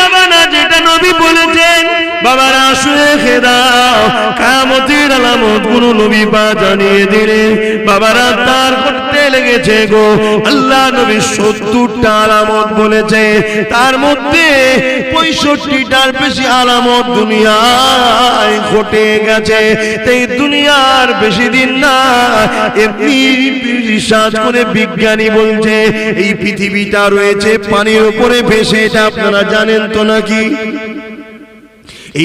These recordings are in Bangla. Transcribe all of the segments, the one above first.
বাবা না, যেটা নবী বলেছেন বাবারা শুনে খেদাও। কিয়ামতের আলামত গুলো নবী পাক জানিয়ে দিলেন। বাবারা তার করতে লেগেছে গো, আল্লাহ নবী 70টা আলামত বলেছে, তার মধ্যে 65টার বেশি আলামত দুনিয়ায় ঘটে গেছে। এই দুনিয়ার বেশি দিন না, এমনি রিসার্চ করে বিজ্ঞানী বলছে এই পৃথিবীটা রয়েছে পানির উপরে ভেসে। এটা আপনারা জানেন তো নাকি?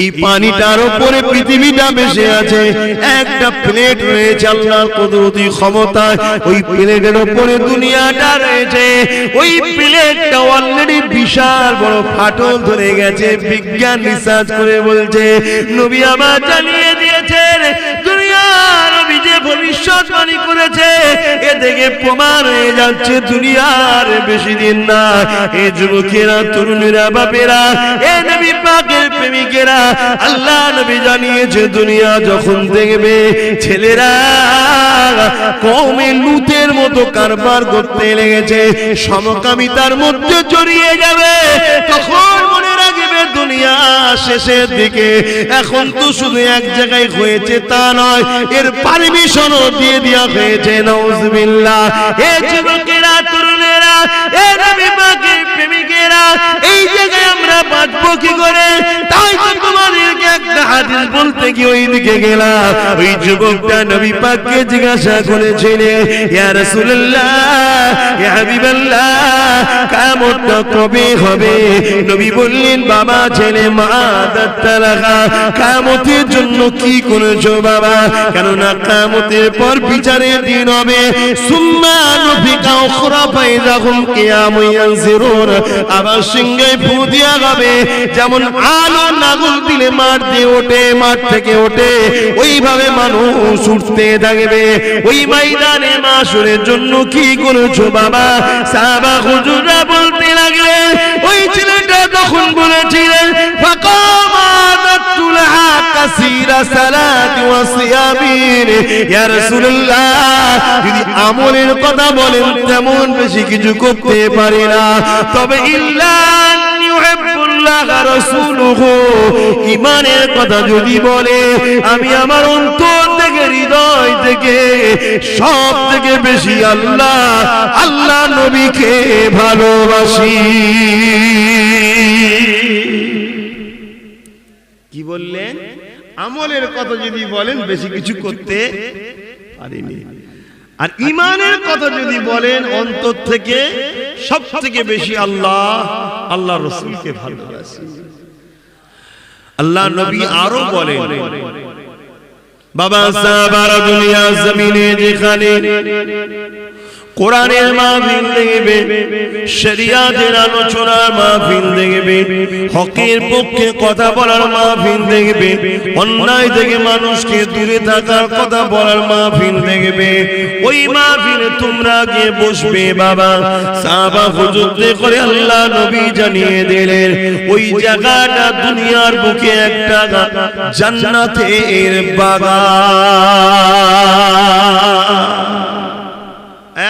এই পানিটার উপরে পৃথিবীটা ভেসে আছে। একটা প্লেট রয়েছে আল্লাহর কুদরতি ক্ষমতায়, ওই প্লেটের উপরে দুনিয়াটা রয়েছে। ওই প্লেটটা অলরেডি বিশাল বড় ফাটল ধরে গেছে। বিজ্ঞান রিসার্চ করে বলছে, নবী আমার জানিয়ে দিয়েছেন দুনিয়ার নবী যে ভবিষ্যৎবাণী করেছে এ থেকে প্রমাণ হয়ে যাচ্ছে দুনিয়ার বেশি দিন না। এ যুবকেরা, তরুণীরা, বাপেরা, এ নবী পাকের প্রেমিকেরা, আল্লাহ নবী জানিয়েছে দুনিয়া যখন দেখবে ছেলেরা কওমে লুতের মতো কারবার করতে লেগেছে, সমকামিতার মধ্যে জড়িয়ে যাবে, তখন মনে রাখবে দুনিয়া শেষের দিকে। এখন তো শুধু এক জায়গায় হয়েছে তা নয়, এর পারমিশনও দিয়ে দেওয়া হয়েছে। নাউজুবিল্লাহ। এ যুবকেরা, তরুণেরা, এ নবী পাকের প্রেমিকেরা, এই জায়গায় আমরা বাঁচবো কি করে? তাই তো তোমাদেরকে একটা হাদিস বলতে গিয়ে ওই দিকে গেলাম। ওই যুবকটা নবী পাককে জিজ্ঞাসা করেছিলেন, ইয়া রাসূলুল্লাহ, ইয়া হাবিবাল্লাহ, কিয়ামতটা কবে হবে? নবী বললেন, বাবা ছেলে মাদাত্তালাহা, কিয়ামতের জন্য কি করেছো বাবা? কেননা কিয়ামতের পর বিচারের দিন হবে। সুম্মা নুফিকা উখরা ফাইযাহুম কিয়ামুন ইয়ানজিরুন, আবার সিংহে ফু দেয়া হবে। যেমন আলো নাগুল দিলে মাঠ দিয়ে ওঠে, মাঠ থেকে ওঠে, ওইভাবে মানুষ উঠতে থাকবে। ওই ময়দানে মাশরের জন্য কি করেছো বাবা? সাহাবা হুজুররা বলতে লাগলেন, ওই ছেলেটা তখন বলেছিলেন, ফাকামাতুলহা কাসীরা সালাতি ওয়া সিয়ামিন, ইয়া রাসূলুল্লাহ, যদি আমলের কথা বলেন তেমন বেশি কিছু করতে পারি না, তবে ইল্লা ইউহিব্বুল্লাহ রাসূলুহু, ঈমানের কথা যদি বলে আমি আমার অন্তর থেকে, হৃদয় থেকে সব থেকে বেশি আল্লাহ নবীকে ভালোবাসি। কি বললেন? আমলের কথা যদি বলেন বেশি কিছু করতে পারিনি, আর ঈমানের কথা যদি বলেন অন্তর থেকে সব থেকে বেশি আল্লাহ রাসূলকে ভালোবাসি। আল্লাহ নবী আরো বলেন, বাবা সাহাবারা দুনিয়া জমিনে যেখানে কোরআনের মাহফিল দেখবে, শরিয়াতের আলোচনার মাহফিল দেখবে, হকের পক্ষে কথা বলার মাহফিল দেখবে, অন্যায় থেকে মানুষকে দূরে থাকার কথা বলার মাহফিল দেখবে, ওই মাহফিলে তোমরা গিয়ে বসবে বাবা। সাহাবা হুজুরদের করে আল্লাহ নবী জানিয়ে দিলেন, ওই জায়গাটা দুনিয়ার বুকে একটা জান্নাতের বাগান।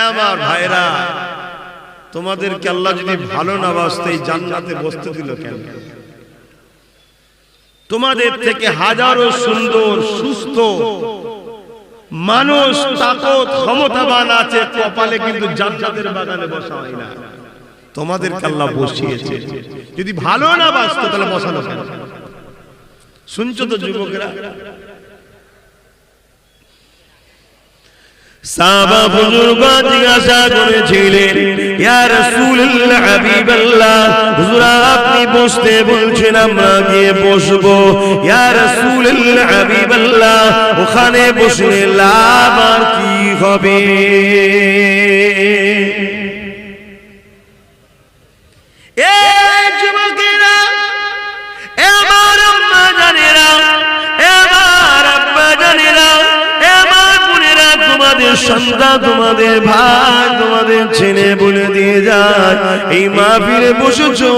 আমার ভাইরা, তোমাদেরকে আল্লাহ যদি ভালো না বাসতে জান্নাতে বসতে দিল কেন? তোমাদের থেকে হাজারো সুন্দর সুস্থ মানুষ, তাকত ক্ষমতাবান আছে, কপালে কিন্তু জান্নাতের বাগানে বসা হয় না। তোমাদেরকে আল্লাহ বসিয়েছে, যদি ভালো না বাসতো তাহলে বসানো কেন? শুনছো তো যুবকেরা? সাহাবা বুজুর্গ জিজ্ঞাসা করেছিলেন, ইয়া রাসূলুল্লাহ, হাবিবাল্লাহ, হুজুর আপনি বসতে বলছেন, আমরা গিয়ে বসবো। ইয়া রাসূলুল্লাহ, হাবিবাল্লাহ, ওখানে বসলে লাভ আর কি হবে? এই যুবকেরা, আমার আম্মা জানেরা, আমার আব্বা জানেরা, তোমাদের সন্তান, তোমাদের ভাই, তোমাদের ছেলে বলে দিয়ে যায়, এই মাহফিলে বসেছো,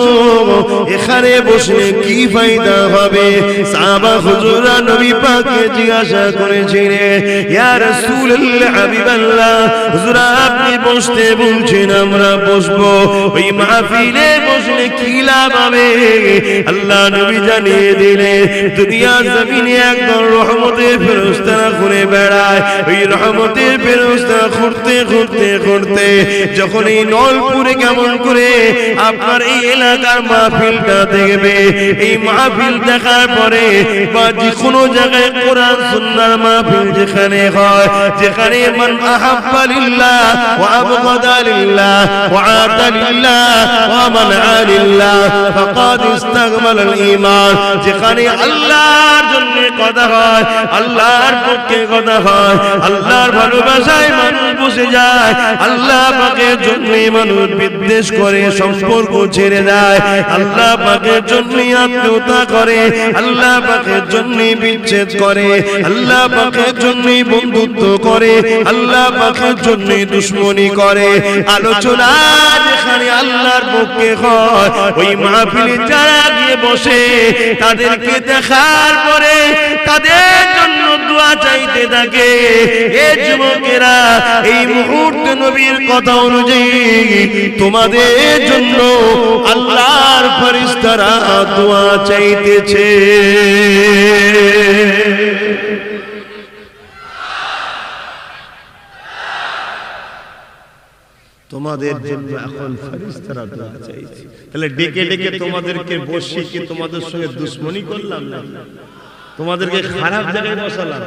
এখানে বসে কি ফায়দা হবে? সাহাবা হুজুররা নবী পাককে জিজ্ঞাসা করেছিলেন, ইয়া রাসূলুল্লাহ হাবিবাল্লাহ, হুজুর আপনি বসতে বলছেন, আমরা বসবো, ওই মাহফিলে বসলে কি লাভ হবে? আল্লাহ নবী জানিয়ে দিলেন, দুনিয়া জমিনে একদম রহমতের ফেরেশতারা ঘুরে বেড়ায়, ওই রহমতের ফেরেশতারা ঘুরতে ঘুরতে ঘুরতে যখন এই নলপুরে কেমন করে আপনার এই এলাকার মাহফিলটা দেখবে, এই মাহফিল দেখার পরে বা যে কোনো জায়গায় কোরআন সুন্নাহর মাহফিল যেখানে হয়, যেখানে মান আহাব্বা লিল্লাহ ওয়া আবগাদা লিল্লাহ ওয়া আতা লিল্লাহ ওয়া মানআ লিল্লাহ ফাকাদ ইস্তাকমালাল ঈমান, যেখানে আল্লাহর জন্য কথা হয়, আল্লাহর পক্ষে কথা হয়, আল্লাহর ভালোবাসায় মানুষ বসে যায়, আল্লাহ পাকের জন্য মানুষ বিদ্বেষ করে সম্পর্ক ছেড়ে দেয়, আল্লাহ পাকের জন্য আত্মীয়তা করে, আল্লাহ পাকের জন্য বিচ্ছেদ করে, আল্লাহ পাকের জন্য বন্ধুত্ব করে, আল্লাহ পাকের জন্য দুশ্মনী করে। আলোচনা যেখানে আল্লাহর পক্ষে হয়, ওই মাহফিলে যারা গিয়ে বসে তাদেরকে দেখার পরে তাদের জন্য দোয়া চাইতে থাকে। এই যুবকেরা এই মুহূর্তে নবীর কথা অনুযায়ী তোমাদের জন্য আল্লাহর ফেরেশতারা দোয়া চাইতেছে। তোমাদের জন্য এখন ফেরেশতারা দোয়া চাইছে। তাহলে ডেকে ডেকে তোমাদেরকে বসিয়ে কি তোমাদের সঙ্গে দুশ্মনী করলাম না? তোমাদেরকে খারাপ জায়গায় বসালাম?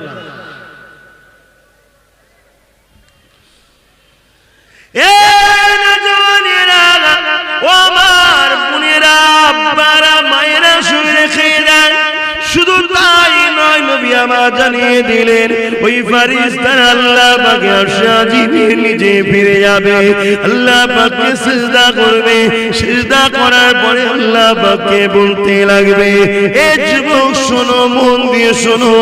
এ নজওয়ানেরা, ও আমার বোনেরা, আব্বারা, মায়েরা শুনে খেয়ে যান। শুধু তাই নয়, নবী আমার জানিয়ে দিলেন, ওই ফেরেশতারা আল্লাহ পাকের আরশে আজিমের নিচে ফিরে যাবে, আল্লাহ পাককে সিজদা করবে, সিজদা করার পরে আল্লাহ পাককে বলতে লাগবে, এ যুবক শোনো, মন দিয়ে শোনো,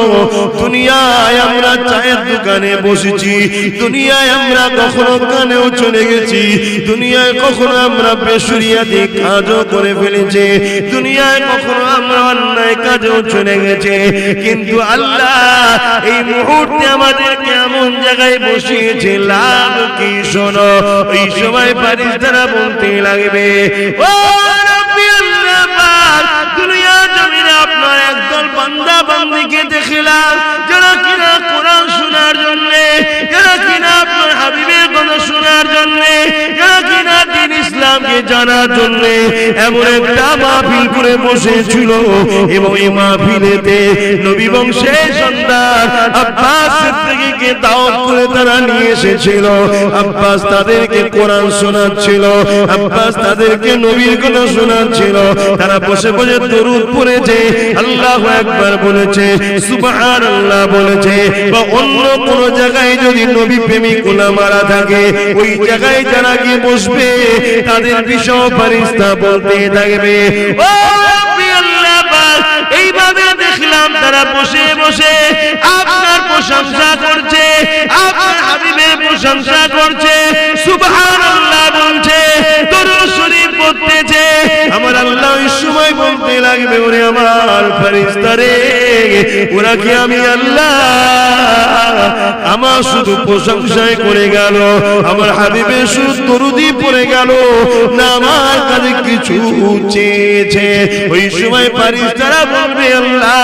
দুনিয়ায় আমরা চায়ের দোকানে বসেছি, দুনিয়ায় আমরা কখনো কানেও চলে গেছি, দুনিয়ায় কখনো আমরা বেশুরিয়াতি কাজও করে ফেলেছি, দুনিয়ায় কখনো আমরা অন্যায় কাজও চলে গেছে, কিন্তু আল্লাহ এই মুহূর্তে আমাদেরকে এমন জায়গায় বসিয়েছে, লাভ কি শোনো। এই সময় ফেরেশতারা বলতে লাগবে, ও রব্বি আল্লাহ পাক, দুনিয়া জমিনে আপনার একদল বান্দা বান্দীকে দেখলাম, যারা কিনা কোরআন শোনার জন্য, যারা কিনা আপনার হাবিবের কথা শোনার জন্য, যারা কিনা দ্বীন ইসলামকে জানার জন্য এমন একটা মাহফিল করে বসেছিল, এবং এই মাহফিলেতে নবী বংশের সন্তান আব্বাস সিদ্দিককে দাওয়াত করে তারা নিয়ে এসেছিল। আব্বাস তাদেরকে কোরআন শোনাচ্ছিল, আব্বাস তাদেরকে নবীর কথা শোনাচ্ছিল। তারা বসে বসে দরুদ পড়েছে, আল্লাহু আকবার বলেছে, সুবহানাল্লাহ বলেছে, বা অন্য কোন জায়গায় যদি নবী প্রেমিক উলামারা থাকে, ওই জায়গায় যারা গিয়ে বসবে তাদের বিষয় ফেরেশতা বলতে থাকবে, ও রব্বি আল্লাহ পাক, এইভাবে দেখলাম তারা বসে বসে আপনার প্রশংসা করছে, আপনার হাবিবের প্রশংসা করছে, সুবহানাল্লাহ বলছে, দরুদ শরীফ পড়তেছে। আমার আল্লাহ ওই সময় বলতে লাগবে, ওরে আমার ফেরেশতারে, ওরা কি আমি আল্লাহ আমার শুধু প্রশংসায় করে গেল, আমার হাবিবের শুধু দরুদই পড়ে গেল না, আমার কাছে কিছু চেয়েছে? ওই সময় ফেরেশতারা বলবে, আল্লাহ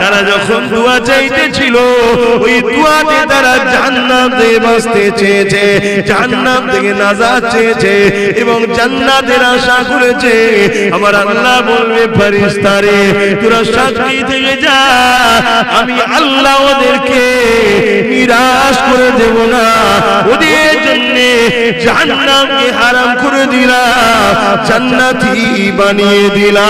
তারা যখন দোয়া চাইতেছিল, ওই দোয়াতে তারা জান্নাতে বাঁচতে চেয়েছে, জান্নাত থেকে নাজাত চেয়েছে এবং জান্নাতের আশা করেছে। আমার আল্লাহ বলবে, ফেরেশতারে তোরা সাক্ষী থেকে যা, আমি আল্লাহ ওদেরকে নিরাশ করে দেব না, ওদের জন্য জাহান্নামকে হারাম করে দিলাম, জান্নাতি বানিয়ে দিলাম।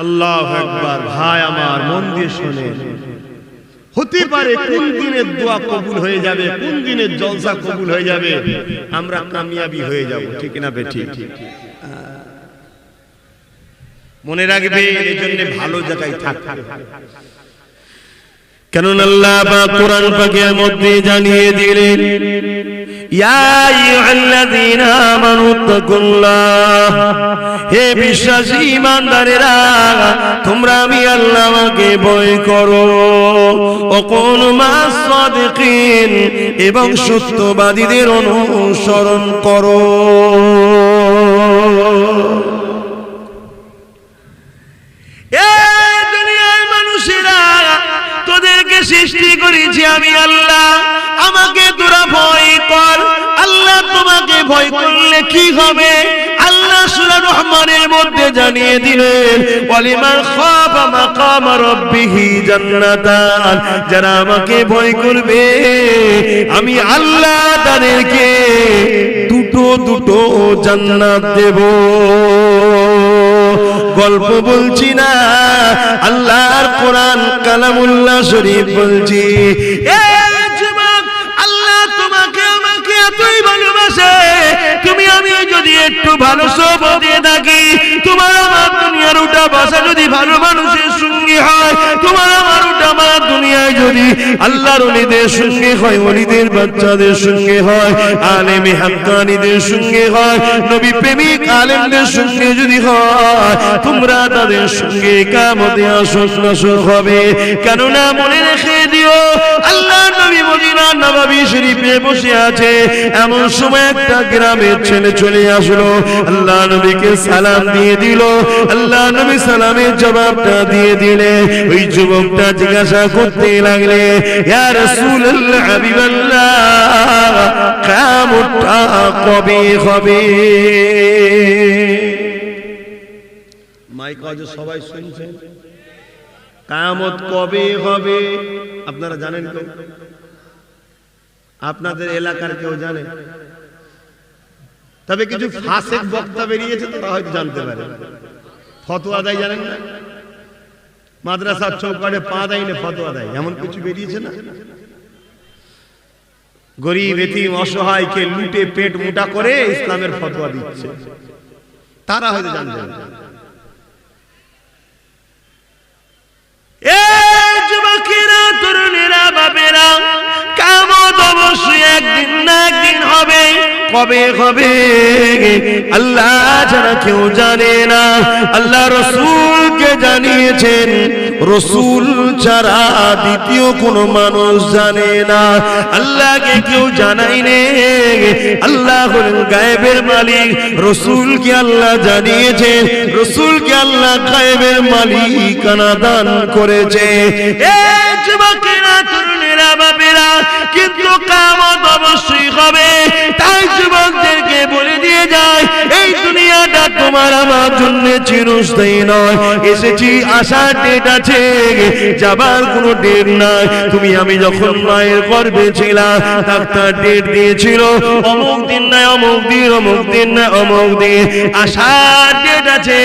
আল্লাহু আকবার। ভাই আমার, মন দিয়ে শোনেন, হতে পারে কোন দিনের দোয়া কবুল হয়ে যাবে, কোন দিনের জলসা কবুল হয়ে যাবে, আমরা কামিয়াবি হয়ে যাব। ঠিক না বেঠিক? মনে রাখবে, এই জন্য ভালো জায়গায় থাকতে। কেননা আল্লাহ পাক কোরআন পাকের মধ্যে জানিয়ে দিলেন, ইয়া আইয়ুহাল্লাযীনা আমানু তাকুল্লাহ, হে বিশ্বাসী ঈমানদারেরা, তোমরা আমি আল্লাহকে ভয় করো, ওয়াকুনু মা'আস সাদিকিন, এবং সত্যবাদীদের অনুসরণ করো। এই দুনিয়ার মানুষেরা, তোদেরকে সৃষ্টি করেছি আমি আল্লাহ, আমাকে তোরা ভয় কর। আল্লাহ তোমাকে ভয় করলে কি হবে? আল্লাহ সূরা রহমানের মধ্যে জানিয়ে দিলেন, ওয়ালিমান খাফা মাকাম রাব্বিহি জান্নাতান, যারা আমাকে ভয় করবে আমি আল্লাহ তাদেরকে দুটো দুটো জান্নাত দেব। গল্প বলছি না, আল্লাহর কোরআন কালামুল্লাহ শরীফ বলছি। যুবক, আল্লাহ তোমাকে আমাকে এতই ভালোবাসে, তুমি আমি যদি একটু ভালো সহবত দিয়ে থাকি, তোমার আমার দুনিয়ার উঠা বাসা যদি ভালো মানুষের সঙ্গে হয়, তোমার আমার উঠা আমার দুনিয়ায় যদি আল্লাহর ওলিদের সঙ্গে হয়, ওলিদের বাচ্চাদের সঙ্গে হয়, আলেমে হাক্কানীদের সঙ্গে হয়, নবী প্রেমিক আলেমদের সঙ্গে যদি হয়, তোমরা তাদের সঙ্গে কিয়ামতে আসর হবে। কেননা মনে রেখে দিও, আল্লাহ নবী মদিনা নববী শরীফে বসে আছে, এমন সময় একটা গ্রামের ছেলে চলে আসলো, আল্লাহ নবীকে সালাম দিয়ে দিল। আল্লাহ নবী সালামের জবাবটা দিয়ে দিলে, ওই যুবকটা জিজ্ঞাসা করতে লাগলে, ইয়া রাসূলুল্লাহ, হাবিবাল্লাহ, কিয়ামতটা কবে হবে? মাইক আজ সবাই শুনছেন, কিয়ামত কবে হবে আপনারা জানেন তো? আপনাদের এলাকার কেউ জানে? তবে কিছু ফাসেক বক্তা বেরিয়েছে, তারা হয়তো জানতে পারে। ফতোয়া দেয়, জানেন না? মাদ্রাসার চৌকাঠে পা দেয় না, ফতোয়া দেয়, এমন কিছু বেরিয়েছে না? গরিব এতিম অসহায়কে লুটে পেট মোটা করে ইসলামের ফতোয়া দিচ্ছে, তারা হয়তো জানতে পারে। যুবকেরা, তরুণেরা, বাবেরা, কিয়ামত অবশ্যই একদিন না একদিন হবে। কবে হবে আল্লাহ ছাড়া কেউ জানে না। আল্লাহ রাসূলকে জানিয়েছেন, রাসূল ছাড়া দ্বিতীয় কোনো মানুষ জানে না। আল্লাহকে কেউ জানায়নি, আল্লাহ হলেন গায়েবের মালিক। রাসূলকে আল্লাহ জানিয়েছেন, রাসূলকে আল্লাহ গায়েবের মালিকানা দান করেছে। এই যুবকেরা, তরুণেরা, বাবেরা, কিন্তু কিয়ামত অবশ্যই হবে। তাই যুবকদেরকে বলে দিয়ে যায়, এই দুনিয়াটা তোমার আমার জন্য চিরস্থায়ী নয়। এসেছি আসার ডেট আছে, যাবার কোনো ডেট নাই। তুমি আমি যখন মায়ের গর্ভে ছিলাম, ডাক্তার ডেট দিয়েছিল, অমুক দিন নাই অমুক দিন, অমুক দিন না অমুক দিন। আসার ডেট আছে,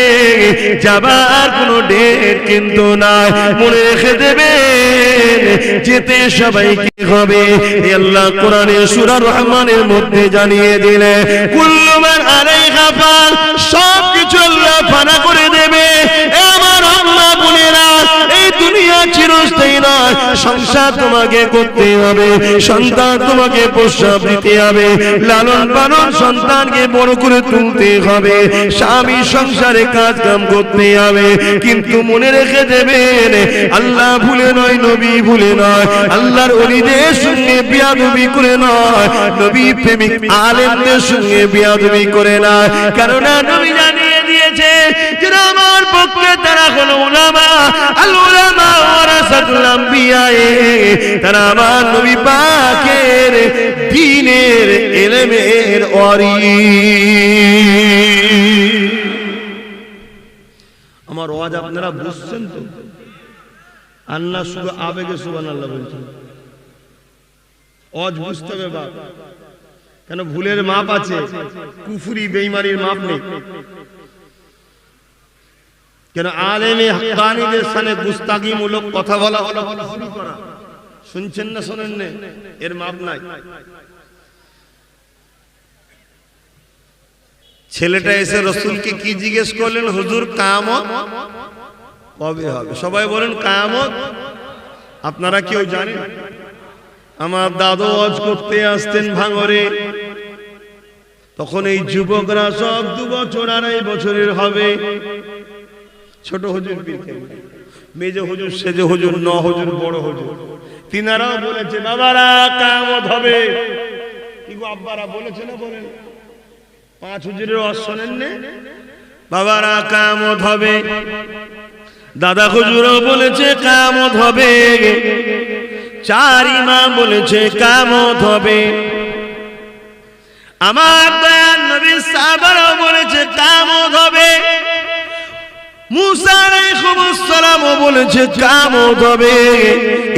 যাবার কোনো ডেট কিন্তু নাই। মনে রেখে দেবেন, যেতে সবাইকে হবে। আল্লাহ কোরআনে সূরা রহমানের মধ্যে জানিয়ে দিলে, কুল্লু মান আলাইহা ফান, সব কিছু আল্লাহ ফানা করে দেবে। আমার আম্মা বোনেরা, এই দুনিয়া চিরস্থায়ী নয়। সংসার তোমাকে করতে হবে, সন্তান তোমাকে প্রসব দিতে হবে, লালন পালন সন্তানকে বড় করে তুলতে হবে, স্বামী সংসারে কাজ কাম করতে হবে। কিন্তু মনে রেখে দেবেন, আল্লাহ ভুলে নয়, নবী ভুলে নয়, আল্লাহর ওলিদের সঙ্গে বিয়াদবি করে নয়, নবী প্রেমিক আলেমদের সঙ্গে বিয়াদবি করে না। কারণ নবী জানিয়ে দিয়েছে, যারা আমার পক্ষে তারা হলো উলামা, আল উলামা ওয়ারাসাতুল আম্বিয়া, তারা আমার নবী পাকের দ্বীনের ইলমের ওয়ারিস। আমার ওয়াজ আপনারা বুঝছেন তো? আল্লাহ শুধু আবেগে সুবহানাল্লাহ বলছেন, ওয়াজ বুঝতে হবে বাপ। কেন ভুলের মাপ আছে, কুফরি বেঈমানির মাপ নেই। কেন আলেমে হাক্কানীদের সামনে গুস্তাগিমূলক কথা বলা হলো শুরু করা, শুনছেন না শোনেন না? এর মাপ নাই। ছেলেটা এসে রসুলকে কি জিজ্ঞেস করলেন? হুজুর কিয়ামত কবে হবে? সবাই বলেন কিয়ামত। আপনারা কেউ জানেন? আমার দাদু ওয়াজ করতে আসতেন ভাঙরে, তখন এই যুবকরা সব 2 বছর 2.5 বছরের হবে। ছোট হুজুর, মেজ হুজুর, সেজ হুজুর, 9 হুজুর, বড় হুজুর, তিনারাও বলেছে বাবারা কিয়ামত হবে। কি গো আব্বারা বলেছে না? বলেন। 5 হুজুরের ওয়াজ শোনেন না? বাবারা কিয়ামত হবে। দাদা হুজুরও বলেছে কিয়ামত হবে। 4 ইমাম বলেছে কিয়ামত হবে। আমার দয়াল নবী সাহাবারাও বলেছে কিয়ামত হবে। মুসা আলাইহিস সালামও বলেছে কিয়ামত হবে।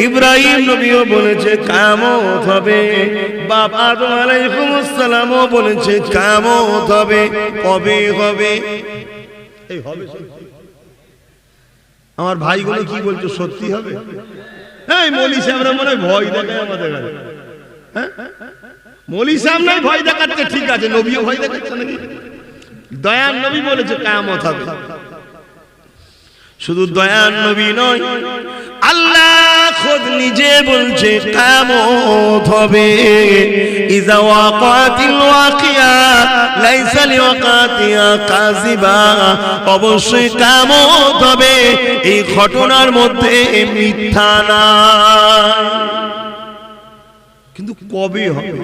ইব্রাহিম নবীও বলেছে কিয়ামত হবে। বাপ আদম আলাইহিস সালামও বলেছে কিয়ামত হবে। কবে হবে? এই হবে সত্যি। আমার ভাইগুলো কি বলছো? সত্যি হবে? এই মৌলী সাহেবরা মনে হয় ভয় দেখায় আমাদের কাছে। হ্যাঁ, মৌলী সাহেব নাই ভয় দেখাচ্ছে, ঠিক আছে, নবীও ভয় দেখাচ্ছে নাকি? দয়ার নবী বলেছে কিয়ামত হবে। শুধু দয়ার নবী নয়, আল্লাহ খুদ নিজে বলছে কিয়ামত হবে। ইযা ওয়াকাতিল ওয়াকিয়া লাইসা লিওয়াকাতিহা কাযিবা। অবশ্যই কিয়ামত হবে, এই ঘটনার মধ্যে মিথ্যা নাই। কিন্তু কবে হবে?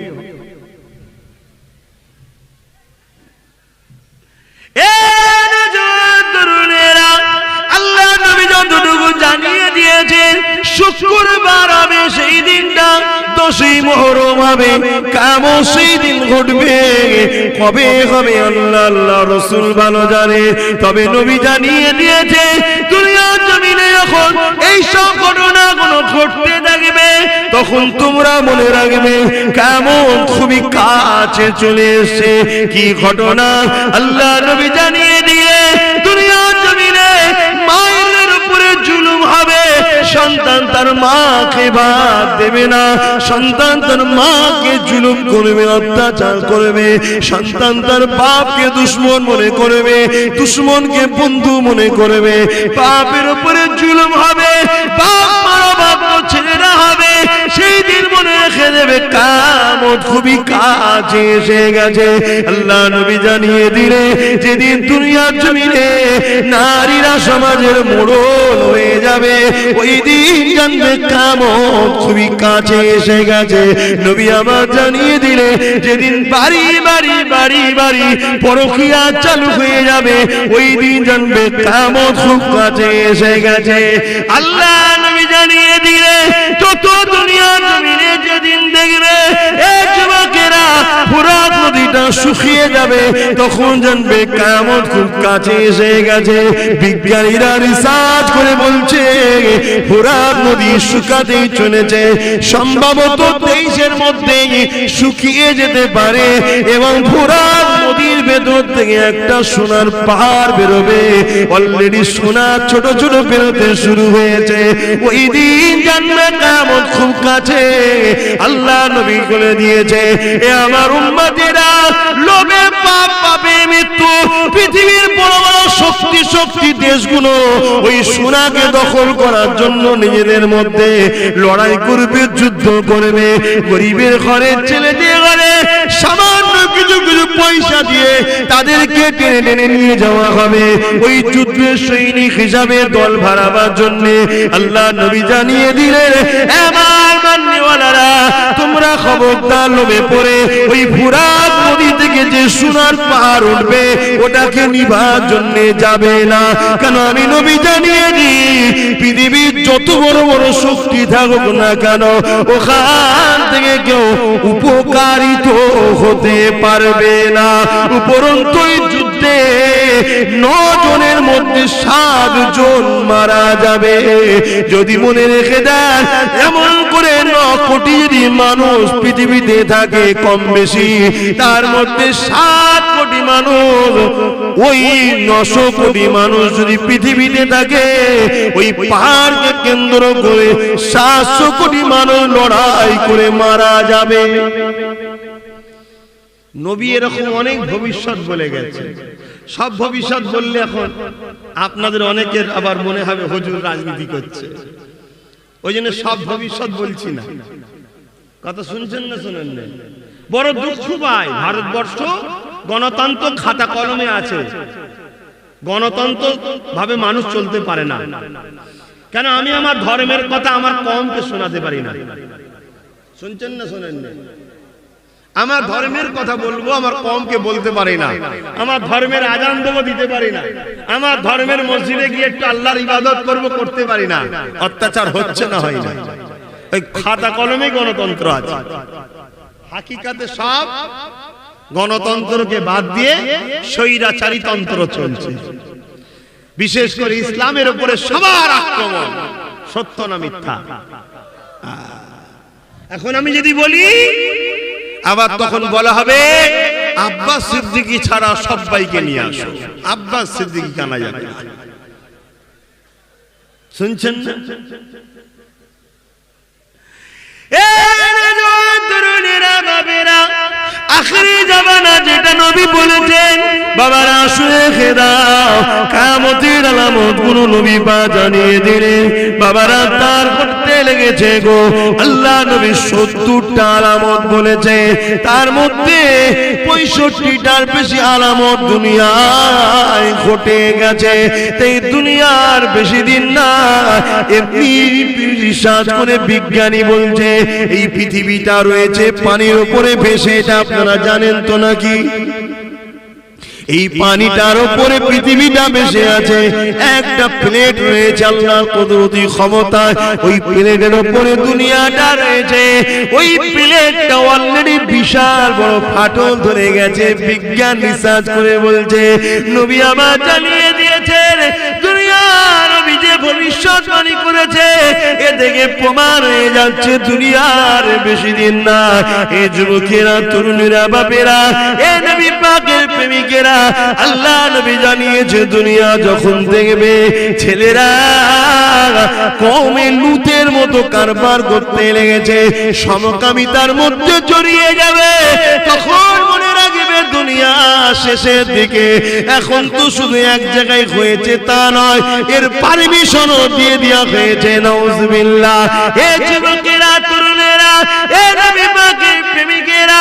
আল্লাহ নবী যতটুকু জানিয়ে দিয়েছেন শুক্রবার হবে সেই দিনটা, 10ই মুহররম হবে, কিয়ামত সেই দিন ঘটবে। কবে হবে আল্লাহ রাসূল ভালো জানে। তবে নবী জানিয়ে দিয়েছে দুনিয়ার জমিনে যখন এই সব ঘটনাগুলো ঘটতে থাকবে তখন তোমরা মনে রাখবে কিয়ামত খুবই কাছে চলে এসেছে। কি ঘটনা? আল্লাহ নবী জানিয়ে দিয়ে দুনিয়ার জমিনে মায়ের উপরে জুলুম হবে। সন্তান তার মাকে ভাত দেবে না, সন্তান তার মাকে জুলুম করবে, অত্যাচার করবে। সন্তান তার বাপকে দুশমন মনে করবে, দুশমনকে বন্ধু মনে করবে। বাপের উপরে জুলুম হবে, বাপ মারা বাপ ছেলেরা হবে। সেই দিন মনে রেখে দেবে কিয়ামত খুবই কাছে এসে গেছে। আল্লাহ নবী জানিয়ে দিলে যেদিন দুনিয়ার জমিনে নারীরা সমাজের মোড়ল হয়ে যাবে, ওই দিন জানবে কিয়ামত খুবই কাছে এসে গেছে। নবী আবার জানিয়ে দিলে যেদিন বাড়ি বাড়ি বাড়ি বাড়ি পরকীয়া চালু হয়ে যাবে, ওই দিন জানবে কিয়ামত খুব কাছে এসে গেছে। আল্লাহ নবী জানিয়ে দিলে যত দুনিয়ার জমিনে যেদিন দেখবে এই যুবকেরা ফুরাত নদীটা শুকিয়ে যাবে, তখন জানবে কিয়ামত খুব কাছে এসে গেছে। বিজ্ঞানীরা রিসার্চ করে বলছে ফুরাত নদী শুকাতেই চলেছে, সম্ভবত 23-এর মধ্যে শুকিয়ে যেতে পারে এবং ফুরাত নদীর ভেতর থেকে একটা সোনার পাহাড় বেরোবে। অলরেডি সোনা ছোট ছোট বেরোতে শুরু হয়েছে। ওই দিন জানবে কিয়ামত খুব কাছে। আল্লাহ নবী বলে দিয়েছে, এ আমার উম্মতেরা, লোভে পাপ, পাপে মৃত্যু। পৃথিবীর বড় বড় শক্তি দেশগুলো ওই সোনাকে দখল করার জন্য নিজেদের মধ্যে লড়াই করবে, যুদ্ধ করবে। গরিবের ঘরের ছেলেদের ঘরে সামান্য কিছু কিছু পয়সা দিয়ে তাদেরকে টেনে টেনে নিয়ে যাওয়া হবে ওই যুদ্ধের সৈনিক হিসাবে দল ভাড়াবার জন্য। আল্লাহ নবী জানিয়ে দিলেন, আমার মান্যওয়ালারা, তোমরা খবরদার লোভে পড়ে ওই ফুরাত নদী থেকে যে সোনার পাহাড় উঠবে ওটাকে নিবার জন্য যাবে না। কেন? আমি নবী জানিয়ে দিই, পৃথিবীর যত বড় বড় শক্তি থাকুক না কেন, ওখান থেকে কেউ উপকারিত হতে পারবে না। উপরন্তু যুদ্ধে 9 জনের মধ্যে 7 জন মারা যাবে। যদি মনে রেখে দেন, এমন করে 9 কোটি যদি মানুষ পৃথিবীতে থাকে কম বেশি, তার মধ্যে 7 কোটি মানুষ ওই 900 কোটি মানুষ যদি পৃথিবীতে থাকে, ওই পাহাড়কে কেন্দ্র করে 700 কোটি মানুষ লড়াই করে মারা যাবে। নবী এরকম অনেক ভবিষ্যৎ বলে গেছে। সব ভবিষ্যৎ বললে এখন আপনাদের অনেকের আবার মনে হবে হুজুর রাজনীতি করছে, ওই জন্য সব ভবিষ্যৎ বলছি না। কথা শুনছেন না শুনেন না? বড় দুঃখ ভাই, ভারতবর্ষ গণতন্ত্র খাতা কলমে আছে, গণতন্ত্র ভাবে মানুষ চলতে পারে না। কেন? আমি আমার ধর্মের কথা আমার কমকে শোনাতে পারি না। শুনছেন না শোনেন না? আমার ধর্মের কথা বলবো, আমার কমকে বলতে পারি না। আমার ধর্মের আজান দেবো, দিতে পারি না। আমার ধর্মের মসজিদে গিয়ে একটু আল্লাহর ইবাদত করবো, করতে পারি না। অত্যাচার হচ্ছে না, হয় না। ওই খাতা কলমে গণতন্ত্র আছে, হাকিকাতে সব গণতন্ত্রকে বাদ দিয়ে স্বৈরাচারী তন্ত্র চলছে। বিশেষ করে ইসলামের উপরে সবার আক্রমণ, সত্য না মিথ্যা। এখন আমি যদি বলি, আবার তখন বলা হবে আব্বাস সিদ্দিকী ছাড়া সবাইকে নিয়ে আসো। আব্বাস সিদ্দিকী কানা যাবে না। শুনছেন না? তরুণেরা বাবেরা, আখিরি জামানা যেটা নবী বলেছেন, বাবারা শুনে দাও, কিয়ামতের আলামত কোন নবী বা জানিয়ে দিলেন। বাবারা তার করতে লেগেছে গো। আল্লাহ নবী 70টা আলামত বলেছে, তার মধ্যে 65টার বেশি আলামত দুনিয়ায় ঘটে গেছে। এই দুনিয়ার বেশি দিন না, এমনি রিসার্চ করে বিজ্ঞানী বলছে এই পৃথিবীটা রয়েছে পানির উপরে ভেসে। এটা আপনারা জানেন তো নাকি? এই পানিটার উপরে পৃথিবীটা ভেসে আছে। একটা প্লেট রয়েছে আল্লাহর কুদরতি ক্ষমতায়, ওই প্লেটের উপরে দুনিয়াটা রয়েছে। ওই প্লেটটা অলরেডি বিশাল বড় ফাটল ধরে গেছে। বিজ্ঞান রিসার্চ করে বলছে, নবী আমার জানিয়ে দিয়েছেন দুনিয়ার নবী যে ভবিষ্যৎবাণী করেছে, এ থেকে প্রমাণ হয়ে যাচ্ছে দুনিয়ার বেশি দিন না। এ যুবকেরা, তরুণীরা, বাপেরা, এ নবী পাকের প্রেমিকেরা, আল্লাহ নবী জানিয়েছে দুনিয়া যখন দেখবে ছেলেরা কওমে লূতের মতো কারবার করতে লেগেছে, সমকামিতার মধ্যে জড়িয়ে যাবে, তখন মনে রাখবে দুনিয়া শেষের দিকে। এখন তো শুধু এক জায়গায় হয়েছে তা নয়, এর পারমিশনও দিয়ে দেওয়া হয়েছে। নাউজুবিল্লাহ। এ যুবকেরা, তরুণেরা, এ নবী পাকের প্রেমিকেরা,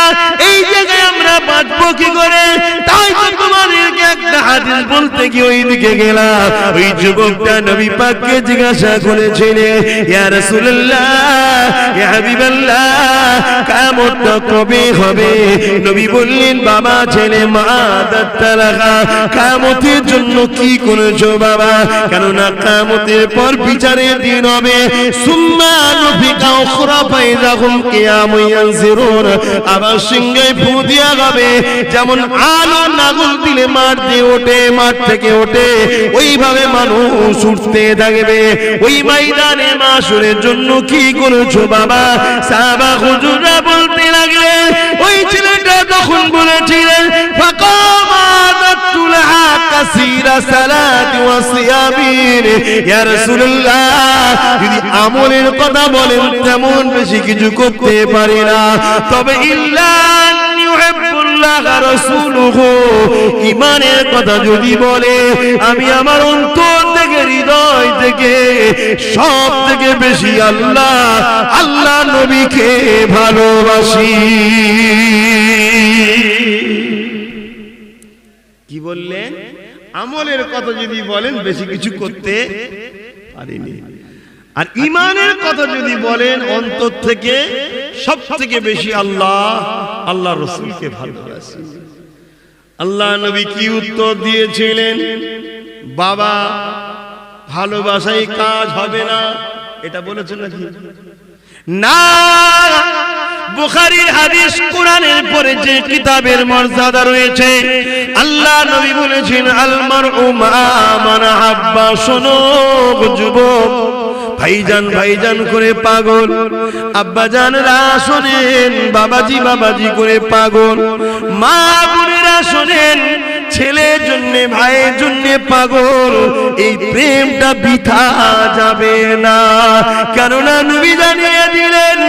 এই জায়গায় আমরা বাঁচবো কি করে? তাই তো তোমাদেরকে একটা হাদিস বলতে গিয়ে ওই দিকে গেলাম। ওই যুবকটা নবী পাককে জিজ্ঞাসা করেছিলেন, ইয়া রাসূলুল্লাহ, ইয়া হাবিবাল্লাহ, কিয়ামতটা কবে হবে? নবী বললেন, বাবা ছেলে মাদাত্তালাকা, কিয়ামতের জন্য কি করেছো বাবা? কেননা কিয়ামতের পর বিচারের দিন হবে। সুম্মা নুফিকা উখরা ফাইযাহুম কিয়ামুন ইয়ানজিরুন, আবার সিংহে ফু দেয়া হবে। যেমন আলো নাগল দিলে মাঠ দিয়ে ওঠে, মাঠ থেকে ওঠে, ওইভাবে মানুষ উঠতে থাকবে। ওই ময়দানে মাশরের জন্য কি করেছো বাবা? সাহাবা হুজুররা বলতে লাগলেন, ওই ছেলেটা তখন বলেছিলেন, ফাকামাতুলহা কাসীরা সালাতি ওয়া সিয়ামিন, ইয়া রাসূলুল্লাহ, যদি আমলের কথা বলেন তেমন বেশি কিছু করতে পারি না, তবে ইল্লা ইমানের কথা যদি বলে, আমি আমার অন্তর থেকে, হৃদয় থেকে সব থেকে বেশি আল্লাহ নবীকে ভালোবাসি। কি বললেন? আমলের কথা যদি বলেন বেশি কিছু করতে পারিনি, আর ইমানের কথা যদি বলেন অন্তর থেকে সব থেকে বেশি আল্লাহ রাসূলকে ভালোবাসি। আল্লাহ নবী কি উত্তর দিয়েছিলেন? বাবা, ভালোবাসাই কাজ হবে না, এটা বলেছেন নাকি? না, বুখারীর হাদিস, কোরআনের পরে যে কিতাবের মর্যাদা রয়েছে, আল্লাহ নবী বলেছেন, আল মারউ মা মান হাব্বা। শোনো যুবক, ভাইজান ভাইজান করে পাগল, আব্বাজানরা শোনেন, বাবাজি বাবাজি করে পাগল, মা বোনেরা শোনেন, ছেলের জন্য ভাইয়ের জন্য পাগল, এই প্রেমটা বৃথা যাবে না। কেননা নবী জানিয়ে দিলেন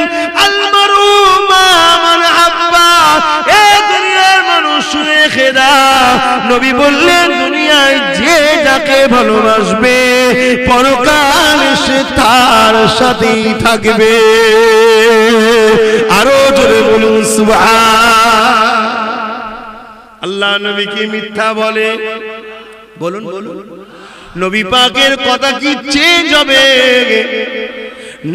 আল মারু মা মান হাব্বা, এ দুনিয়ার মানুষ শুনে খেদা, নবী বললেন দুনিয়ায় যে যাকে ভালোবাসবে পরকাল সে তার সাথেই থাকবে। আরো জোরে বলুন সুবহান। আল্লাহ নবী কি মিথ্যা বলে? বলুন বলুন, নবী পাকের কথা কি চেঞ্জ হবে?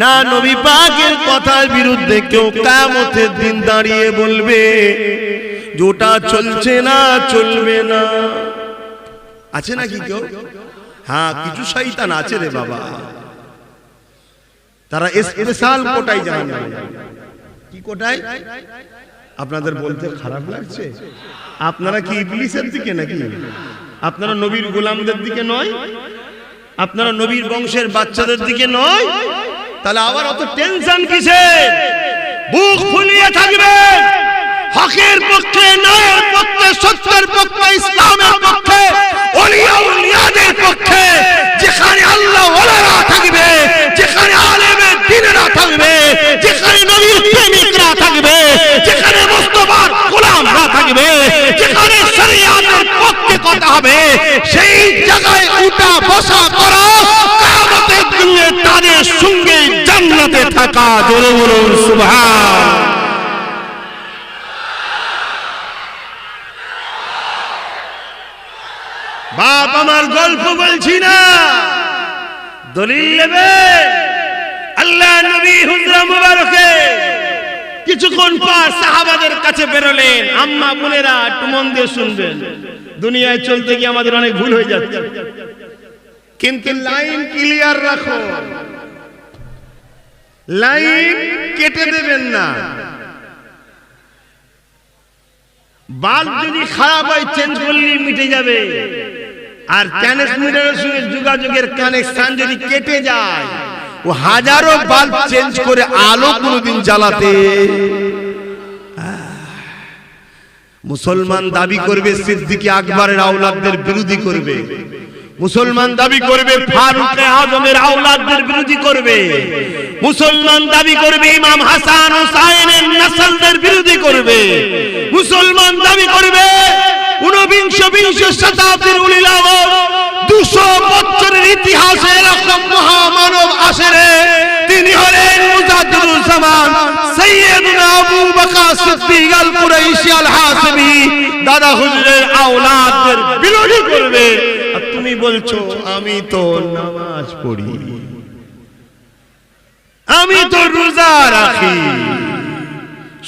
না, নবী পাকের কথার বিরুদ্ধে কেউ কিয়ামতের দিন দাঁড়িয়ে বলবে যেটা চলছে না চলবে না। আছে নাকি কেউ? হ্যাঁ, কিছু শয়তান আছে রে বাবা, তারা স্পেশাল কোটায় যান। কি কোটায়? আপনাদের বলতে খারাপ লাগছে? আপনারা কি ইবলিসের দিকে নাকি? আপনারা নবীর গোলামদের দিকে নয়? আপনারা নবীর বংশের বাচ্চাদের দিকে নয়? তাহলে আবার অত টেনশন কিসের? বুক ফুলিয়ে থাকবে, হকের পক্ষে, ন্যায়ের পক্ষে, সত্যের পক্ষে, ইসলামের পক্ষে, ওলিয়া উলিয়াদের পক্ষে। যেখানে আল্লাহ ওয়ালারা থাকবে, যেখানে আলেমের দ্বীনেরা থাকবে, যেখানে নবীর প্রেমিকরা থাকবে, যেখানে মুস্তাফার গোলামরা থাকবে, যেখানে শরিয়াতের পক্ষে কথা হবে, সেই জায়গায় উঠা বসা করা, কিয়ামতের দিনে তাদের সঙ্গে জান্নাতে থাকা। জোরে বলুন সুবহান। বাপ আমার গল্প বলছি না, দলিল নেবে। আল্লাহ নবী হুজরা মুবারকে কিছুক্ষণ পর সাহাবাদের কাছে বেরোলেন। আম্মা বোনেরা একটু মন দিয়ে শুনবেন, দুনিয়ায় চলতে গিয়ে আমাদের অনেক ভুল হয়ে যাচ্ছে, কিন্তু লাইন ক্লিয়ার রাখো, লাইন কেটে দেবেন না। বাল্ব যদি খারাপ হয় চেঞ্জ করলে মিটে যাবে, আর ট্রান্সমিটারের সঙ্গে যোগাযোগের কানেকশন যদি কেটে যায়, ও হাজারো বাল্ব চেঞ্জ করে আলো কোনোদিন জ্বালাতে। মুসলমান দাবি করবে সিদ্দিকে আকবরের আওলাদদের বিরোধী করবে, মুসলমান দাবি করবে ফারুক আজমের আওলাদদের বিরোধী করবে, মুসলমান দাবি করবে ইমাম হাসান হুসাইনের নসলদের বিরোধী করবে, মুসলমান দাবি করবে ঊনবিংশ শতাব্দীর উলিল আমর 200 বছরের ইতিহাসে এরকম মহামানব আসেরে, তিনি হলেন মুজাদ্দিদুল জামান সাইয়্যিদুনা আবু বকর সিদ্দিক আল কুরাইশি আল হাসিবি, দাদা হুজুরের আওলাদদের বিরোধী করবে। আর তুমি বলছো আমি তো নামাজ পড়ি, আমি তো রোজা রাখি।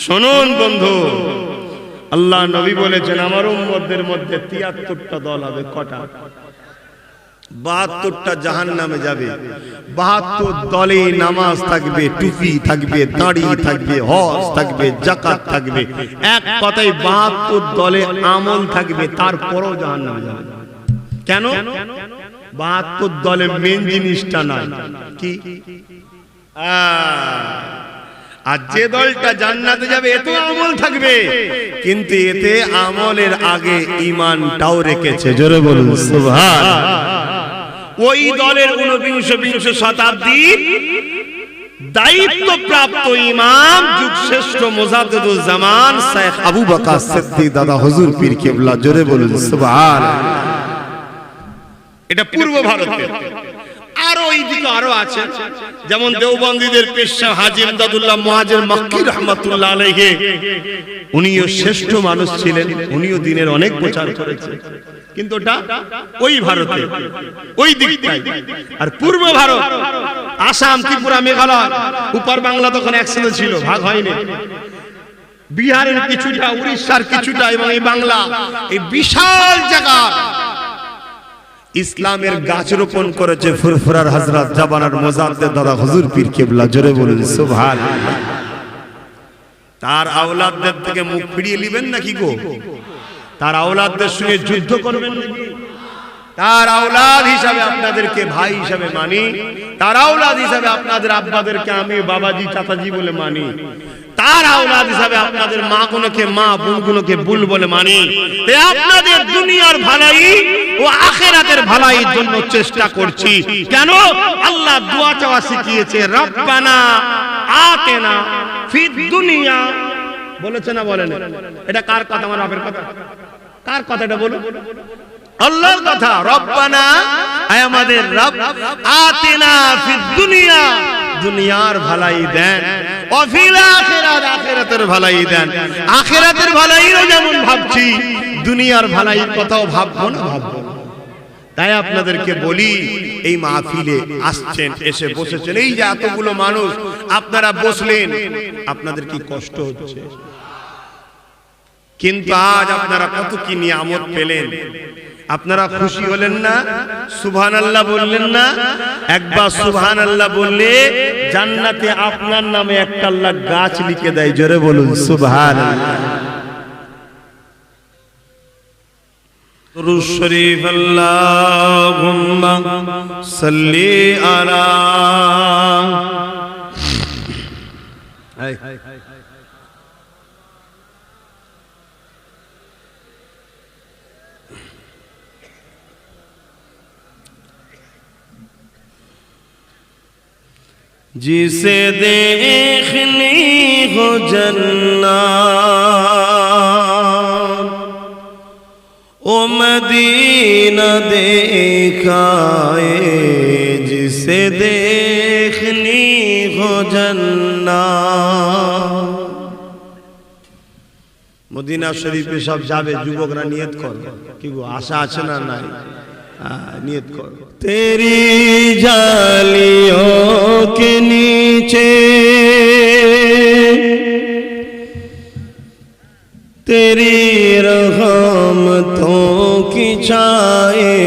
শুনুন বন্ধু, আল্লাহ নবী বলেছেন আমার উম্মতদের মধ্যে 73টা দল হবে। কটা? 72টা জাহান্নামে যাবে। 72 দলে নামাজ থাকবে, টুপি থাকবে, দাড়ি থাকবে, হজ থাকবে, যাকাত থাকবে, এক কথায় 72 দলে আমল থাকবে, তারপরও জাহান্নামে যাবে। কেন? 72 দলে মেন জিনিসটা নাই কি? আর যে দলটা জান্নাতে যাবে এতে আমল থাকবে, কিন্তু এতে আমলের আগে ঈমানটাও রেখেছে। জোরে বলুন সুবহান। ওই দলের ঊনবিংশ শতাব্দীর দায়িত্বপ্রাপ্ত ইমাম যুগশ্রেষ্ঠ মুজাদ্দিদুল জামান শেখ আবু বকর সিদ্দিক দাদা হুজুর পীর কিবলা। জোরে বলুন সুবহান। এটা পূর্ব ভারতে। আরো এইদিকে আরো আছে, যেমন দেওবন্দীদের পেশা হাজী ইমদাদুল্লাহ মুহাজির মক্কি রাহমাতুল্লাহ আলাইহি, উনিও শ্রেষ্ঠ মানুষ ছিলেন, উনিও দ্বীনের অনেক প্রচার করেছেন, কিন্তু ওটা ওই ভারতে, ওই দিকটাই। আর পূর্ব ভারত, আসাম, ত্রিপুরা, মেঘালয়, উপর বাংলা তখন একসাথে ছিল, ভাগ হয়নি। বিহারের কিছুটা, উড়িষ্যার কিছুটা, এবং এই বাংলা, এই বিশাল জায়গা ইসলামের গাছ রোপণ করেছে ফুরফুরার হযরত জাবানার মুজাদ্দিদ দাদা হুজুর পীর কিবলা। জোরে বলুন সুবহানাল্লাহ। তার আওলাদদের থেকে মুখ ফিরিয়ে নেবেন নাকি গো? তার আওলাদদের সঙ্গে যুদ্ধ করবেন নাকি? তার আওলাদ হিসাবে আপনাদেরকে ভাই হিসাবে মানি, তার আওলাদ হিসাবে আপনাদের আব্বাদেরকে আমি বাবাজি চাচাজি বলে মানি, তার আওলাদ হিসাবে আপনাদের মা গুলোকে মা বোনগুলোকে বুল বলে মানি। আপনাদের দুনিয়ার ভালাই ও আখিরাতের ভালাইয়ের জন্য চেষ্টা করছি। কেন? আল্লাহ দোয়া চাওয়া শিখিয়েছে, রব্বানা আতেনা ফিদ দুনিয়া, বলেছে না বলেন? এটা কার কথা? আমার বাপের কথা? কার কথা এটা বলুন? আল্লাহর কথা। রব্বানা, আয় আমাদের রব, আতেনা ফিদ দুনিয়া, দুনিয়ার ভালাই দেন, ওয়া ফিল আখিরাত, আখিরাতের ভালাই দেন। আখিরাতের ভালাইও যেমন ভাবছি, দুনিয়ার ভালাইয়ের কথাও ভাববো না, ভাববো। তাই আপনাদেরকে বলি, এই মাহফিলে আসছেন, এসে বসেছেন, এই যে এতগুলো মানুষ আপনারা বসলেন, আপনাদের কি কষ্ট হচ্ছে? কিন্তু আজ আপনারা কত কি নিয়ামত পেলেন, আপনারা খুশি হলেন না? সুবহানাল্লাহ বললেন না? একবার সুবহানাল্লাহ বললে জান্নাতে আপনার নামে একটা আল্লাহ গাছ লিখে দেয়। জোরে বলুন সুবহানাল্লাহ। দুরূদ শরীফ, আল্লাহুম্মা সাল্লি আলা जिसे देखनी हो जन्नत, ओ मदीना देखाए, जिसे देखनी हो जन्नत। মদিনা শরীফে সব যাবে, যুবকরা নিয়ত করবে। কি গো, আশা আছে না? নাই? नियत करो। तेरी जालियों के नीचे तेरी रहमतों की छाए,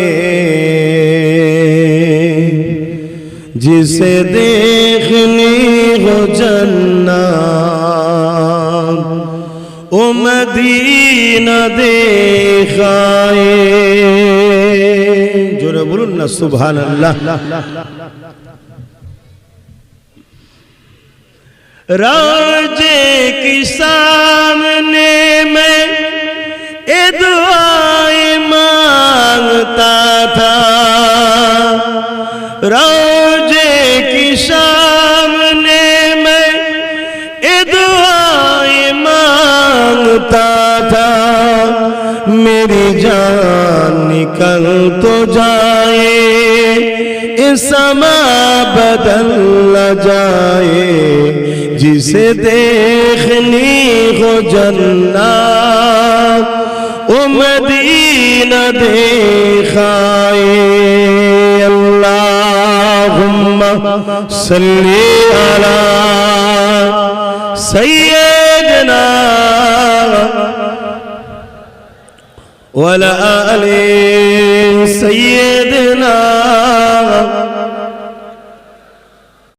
जिसे देखनी हो जन्नत, ओ मदीना देखाए। जोरे बोलून ना सुभानअल्लाह। रोजे के सामने मैं ये दुआएं मांगता था, रोजे के सामने मैं ये दुआएं मांगता था। मेरी जान निकल तो जाए, समा बदल न जाए, जिसे देखनी हो जन्नत, ओ मदीना देखाए। अल्लाहुम्मा सल्ली अला सय्यदना वला आले सय्यदना